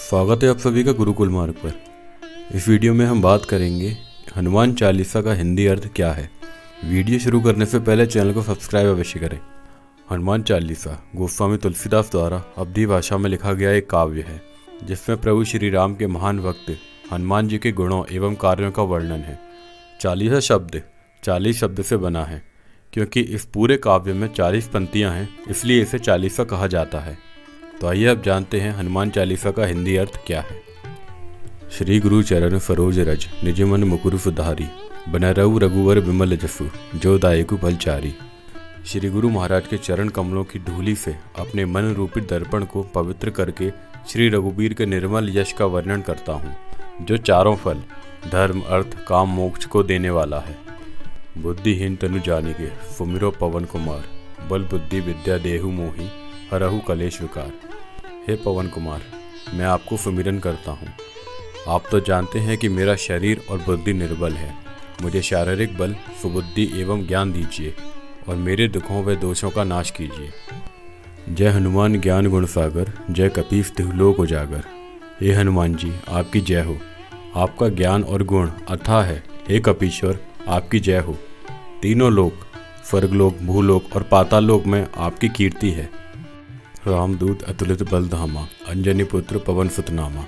स्वागत है आप सभी का गुरुकुल मार्ग पर। इस वीडियो में हम बात करेंगे हनुमान चालीसा का हिंदी अर्थ क्या है। वीडियो शुरू करने से पहले चैनल को सब्सक्राइब अवश्य करें। हनुमान चालीसा गोस्वामी तुलसीदास द्वारा अवधी भाषा में लिखा गया एक काव्य है, जिसमें प्रभु श्री राम के महान भक्त हनुमान जी के गुणों एवं कार्यों का वर्णन है। चालीसा शब्द 40 शब्द से बना है। क्योंकि इस पूरे काव्य में 40 पंक्तियाँ हैं, इसलिए इसे चालीसा कहा जाता है। तो आइए अब जानते हैं हनुमान चालीसा का हिंदी अर्थ क्या है। श्री गुरु चरण सरोज रज निज मन मुकुर सुधारी, बन रहु रघुवर विमल जसु जो दायकु फलचारी। श्री गुरु महाराज के चरण कमलों की धूलि से अपने मन रूपी दर्पण को पवित्र करके श्री रघुवीर के निर्मल यश का वर्णन करता हूँ, जो चारों फल धर्म अर्थ काम मोक्ष को देने वाला है। बुद्धिहीन तनु जानिके सुमिरो पवन कुमार, बल बुद्धि विद्या देहु मोहि हरहु कलेश विकार। हे पवन कुमार, मैं आपको सुमिरन करता हूँ। आप तो जानते हैं कि मेरा शरीर और बुद्धि निर्बल है। मुझे शारीरिक बल, सुबुद्धि एवं ज्ञान दीजिए और मेरे दुखों व दोषों का नाश कीजिए। जय हनुमान ज्ञान गुण सागर, जय कपीस तिहुलोक उजागर। हे हनुमान जी, आपकी जय हो। आपका ज्ञान और गुण अथाह है। हे कपीश्वर, आपकी जय हो। तीनों लोक, स्वर्गलोक, भूलोक और पाताल लोक में आपकी कीर्ति है। रामदूत अतुलित बलधामा, अंजनी पुत्र पवन सुत नामा।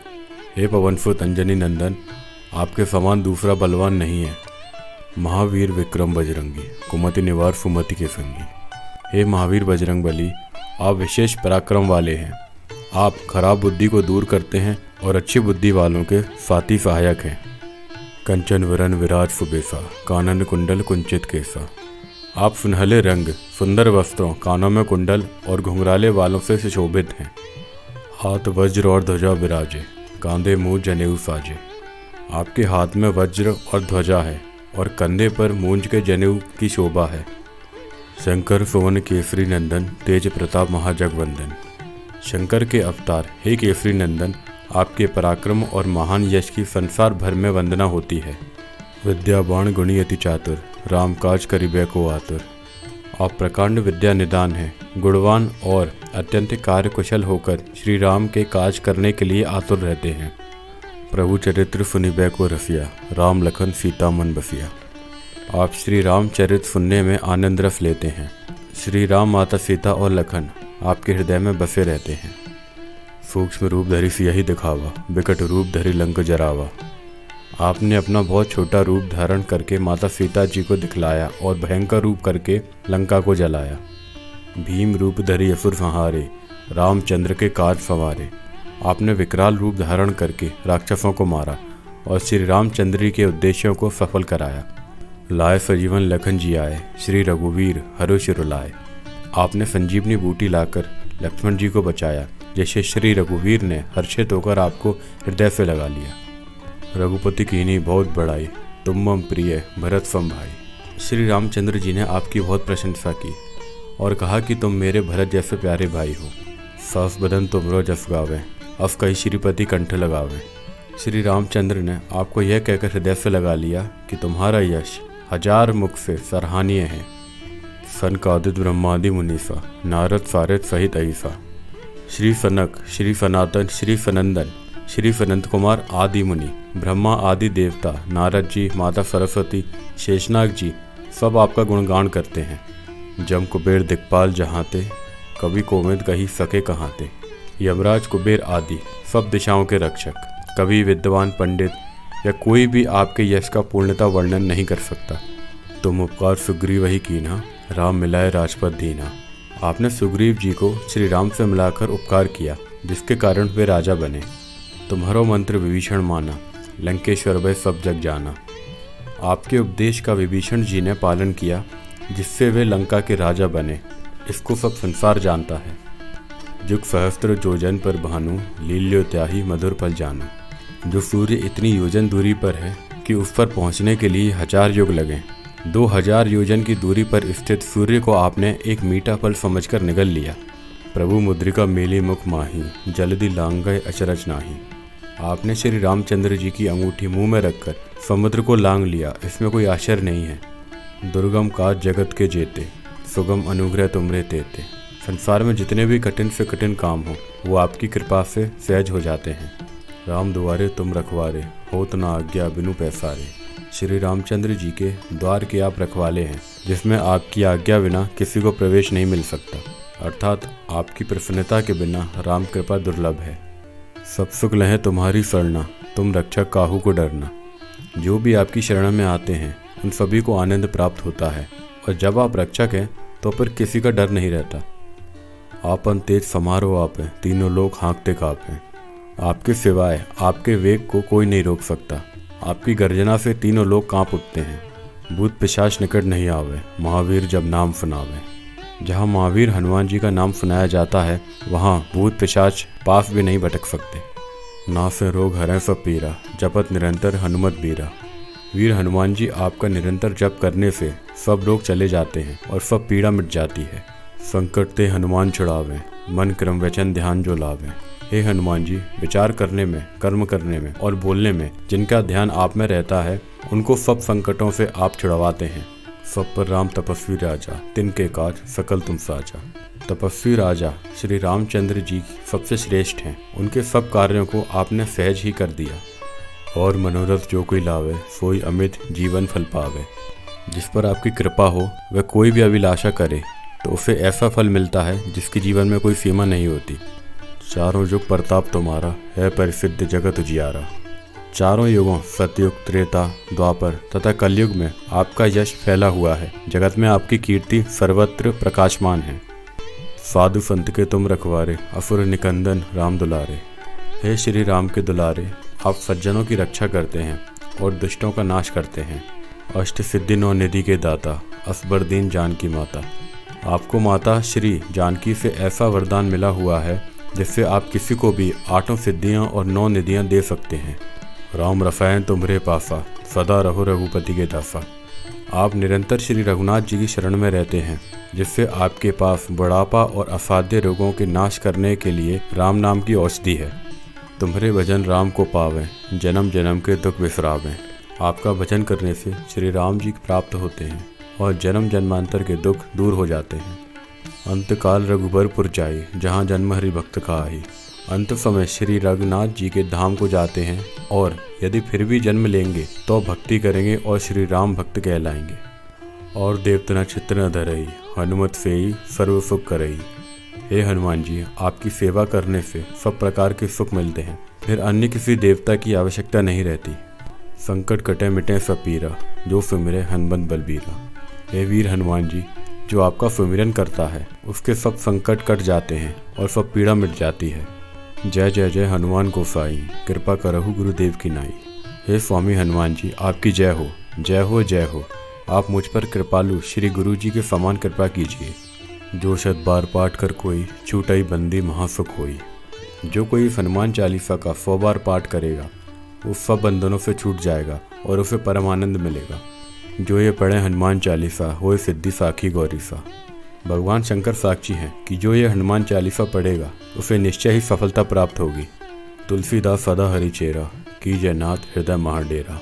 हे पवन सुत अंजनी नंदन, आपके समान दूसरा बलवान नहीं है। महावीर विक्रम बजरंगी, कुमति निवार सुमति के संगी। हे महावीर बजरंग बली, आप विशेष पराक्रम वाले हैं। आप खराब बुद्धि को दूर करते हैं और अच्छी बुद्धि वालों के साथी सहायक हैं। कंचन वरन विराज सुबेसा, कानन कुंडल कुंचित केसा। आप सुनहले रंग, सुंदर वस्त्रों, कानों में कुंडल और घुंघराले वालों से सुशोभित हैं। हाथ वज्र और ध्वजा विराजे, कांधे मूंज जनेऊ साजे। आपके हाथ में वज्र और ध्वजा है और कंधे पर मूंज के जनेऊ की शोभा है। शंकर सुवन केसरी नंदन, तेज प्रताप महाजगवंदन। शंकर के अवतार हे केसरी नंदन, आपके पराक्रम और महान यश की संसार भर में वंदना होती है। विद्यावान गुणी अति चातुर, राम काज करिबे को आतुर। आप प्रकांड विद्या निदान हैं, गुणवान और अत्यंत कार्यकुशल होकर श्री राम के काज करने के लिए आतुर रहते हैं। प्रभु चरित्र सुनिबे को रसिया, राम लखन सीता मन बसिया। आप श्री राम चरित्र सुनने में आनंद रस लेते हैं। श्री राम, माता सीता और लखन आपके हृदय में बसे रहते हैं। सूक्ष्म रूप धरि सियहि दिखावा, विकट रूप धरि लंक जरावा। आपने अपना बहुत छोटा रूप धारण करके माता सीता जी को दिखलाया और भयंकर रूप करके लंका को जलाया। भीम रूप धरि असुर संहारे, रामचंद्र के काज संवारे। आपने विकराल रूप धारण करके राक्षसों को मारा और श्री रामचंद्र के उद्देश्यों को सफल कराया। लाए सजीवन लखन जी आए, श्री रघुवीर हरषि शिर लाए। आपने संजीवनी बूटी लाकर लक्ष्मण जी को बचाया, जैसे श्री रघुवीर ने हर्षित होकर आपको हृदय से लगा लिया। रघुपति कीन्ही बहुत बड़ाई, तुम मम प्रिय भरत सम भाई। श्री रामचंद्र जी ने आपकी बहुत प्रशंसा की और कहा कि तुम मेरे भरत जैसे प्यारे भाई हो। सास बदन तुमरो जस गावे, अफ कही श्रीपति कंठ लगावे। श्री रामचंद्र ने आपको यह कहकर हृदय से लगा लिया कि तुम्हारा यश 1000 मुख से सराहनीय है। सनकादिक ब्रह्मादि मुनीसा, नारद सारद सहित अहिसा। श्री सनक, श्री सनातन, श्री सनंदन, श्री सनंत कुमार आदि मुनि, ब्रह्मा आदि देवता, नारद जी, माता सरस्वती, शेषनाग जी सब आपका गुणगान करते हैं। जम कुबेर दिक्पाल जहाँते, कवि कोविद कही सके कहाँते। यमराज कुबेर आदि सब दिशाओं के रक्षक, कवि विद्वान पंडित या कोई भी आपके यश का पूर्णता वर्णन नहीं कर सकता। तुम उपकार सुग्रीव ही कीन्हा, राम मिलाए राजपद दीना। आपने सुग्रीव जी को श्री राम से मिलाकर उपकार किया, जिसके कारण वे राजा बने। तुम्हारो मंत्र विभीषण माना, लंकेश्वर भय सब जग जाना। आपके उपदेश का विभीषण जी ने पालन किया, जिससे वे लंका के राजा बने। इसको सब संसार जानता है। जुग सहस्त्र योजन पर भानु, लील्यो त्याही मधुर फल जानू। जो सूर्य इतनी योजन दूरी पर है कि उस पर पहुँचने के लिए 1000 युग लगे। 2000 योजन की दूरी पर स्थित सूर्य को आपने एक मीठा फल समझकर निगल लिया। प्रभु मुद्रिका मेली मुख माही, जल्दी लांग गए अचरज नाही। आपने श्री रामचंद्र जी की अंगूठी मुंह में रखकर समुद्र को लांग लिया, इसमें कोई आश्चर्य नहीं है। दुर्गम काज जगत के जेते, सुगम अनुग्रह तुमरे तेते। संसार में जितने भी कठिन से कठिन काम हो वो आपकी कृपा से सहज हो जाते हैं। राम दुआरे तुम रखवारे, होत न आज्ञा बिनु पैसारे। श्री रामचंद्र जी के द्वार के आप रखवाले हैं, जिसमें आपकी आज्ञा बिना किसी को प्रवेश नहीं मिल सकता, अर्थात आपकी प्रसन्नता के बिना राम कृपा दुर्लभ है। सब सुख लहें तुम्हारी शरणा, तुम रक्षक काहू को डरना। जो भी आपकी शरण में आते हैं उन सभी को आनंद प्राप्त होता है, और जब आप रक्षक हैं तो फिर किसी का डर नहीं रहता। आपन तेज समारोह आप हैं, तीनों लोग हाँकते काँपें। आपके सिवाय आपके वेग को कोई नहीं रोक सकता। आपकी गर्जना से तीनों लोग काँप उठते हैं। भूत पिशाच निकट नहीं आवे, महावीर जब नाम सुनावे। जहाँ महावीर हनुमान जी का नाम सुनाया जाता है वहाँ भूत पिशाच पास भी नहीं भटक सकते। नासे रोग हरें सब पीरा, जपत निरंतर हनुमत बीरा। वीर हनुमान जी आपका निरंतर जप करने से सब रोग चले जाते हैं और सब पीड़ा मिट जाती है। संकट ते हनुमान छुड़ावें, मन क्रम वचन ध्यान जो लावें। हे हनुमान जी, विचार करने में, कर्म करने में और बोलने में जिनका ध्यान आप में रहता है उनको सब संकटों से आप छुड़वाते हैं। सब पर राम तपस्वी राजा, तिनके काज सकल तुम साजा। तपस्वी राजा श्री रामचंद्र जी सबसे श्रेष्ठ हैं। उनके सब कार्यों को आपने सहज ही कर दिया। और मनोरथ जो कोई लावे, सोई अमित जीवन फल पावे। जिस पर आपकी कृपा हो वह कोई भी अभिलाषा करे तो उसे ऐसा फल मिलता है जिसके जीवन में कोई सीमा नहीं होती। चारों युग प्रताप तुम्हारा, है परिसिद्ध जगत उजियारा। चारों युगों सतयुग, त्रेता, द्वापर तथा कलयुग में आपका यश फैला हुआ है। जगत में आपकी कीर्ति सर्वत्र प्रकाशमान है। साधु संत के तुम रखवारे, असुर निकंदन राम दुलारे। हे श्री राम के दुलारे, आप सज्जनों की रक्षा करते हैं और दुष्टों का नाश करते हैं। अष्ट सिद्धि नौ निधि के दाता, असबर दीन जानकी माता। आपको माता श्री जानकी से ऐसा वरदान मिला हुआ है जिससे आप किसी को भी आठों सिद्धियां और 9 निधियां दे सकते हैं। राम रसायन तुम्हारे पासा, सदा रहो रघुपति के दासा। आप निरंतर श्री रघुनाथ जी की शरण में रहते हैं, जिससे आपके पास बुढ़ापा और असाध्य रोगों के नाश करने के लिए राम नाम की औषधि है। तुम्हारे भजन राम को पावें, जन्म जन्म के दुख बिसरावें। आपका भजन करने से श्री राम जी प्राप्त होते हैं और जन्म जन्मांतर के दुख दूर हो जाते हैं। अंतकाल रघुबरपुर जाई, जहाँ जन्म हरि भक्त खाई। अंत समय श्री रघुनाथ जी के धाम को जाते हैं और यदि फिर भी जन्म लेंगे तो भक्ति करेंगे और श्री राम भक्त कहलाएंगे। और देवतना चित्र न धरई, हनुमत सेई सर्व सुख करई। हे हनुमान जी, आपकी सेवा करने से सब प्रकार के सुख मिलते हैं, फिर अन्य किसी देवता की आवश्यकता नहीं रहती। संकट कटे मिटे सब पीरा, जो सुमिरे हनुमत बलबीरा। हे वीर हनुमान जी, जो आपका सुमिरन करता है उसके सब संकट कट जाते हैं और सब पीड़ा मिट जाती है। जय जय जय हनुमान गोसाई, कृपा करहु गुरुदेव की नाई। हे स्वामी हनुमान जी, आपकी जय हो, जय हो, जय हो। आप मुझ पर कृपालु श्री गुरु जी के समान कृपा कीजिए। जो 100 बार पाठ कर कोई, छूटई बंदी महासुख होई। जो कोई इस हनुमान चालीसा का 100 बार पाठ करेगा वो सब बंधनों से छूट जाएगा और उसे परमानंद मिलेगा। जो ये पढ़े हनुमान चालीसा, होए सिद्धि साखी गौरीसा। भगवान शंकर साक्षी हैं कि जो ये हनुमान चालीसा पढ़ेगा उसे निश्चय ही सफलता प्राप्त होगी। तुलसीदास सदा हरि चेरा, कीजय नाथ हृदय महाडेरा।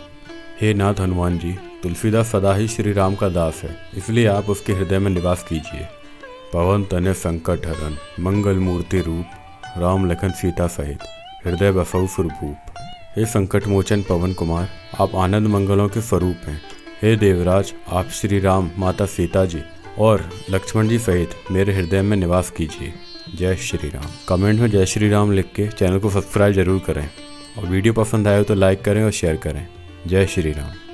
हे नाथ हनुमान जी, तुलसीदास सदा ही श्री राम का दास है, इसलिए आप उसके हृदय में निवास कीजिए। पवन तने संकट हरन, मंगल मूर्ति रूप। राम लखन सीता सहित, हृदय बसऊ सुरभूप। हे संकट मोचन पवन कुमार, आप आनंद मंगलों के स्वरूप हैं। हे देवराज, आप श्री राम, माता सीता जी और लक्ष्मण जी सहित मेरे हृदय में निवास कीजिए। जय श्री राम। कमेंट में जय श्री राम लिख के चैनल को सब्सक्राइब जरूर करें और वीडियो पसंद आए तो लाइक करें और शेयर करें। जय श्री राम।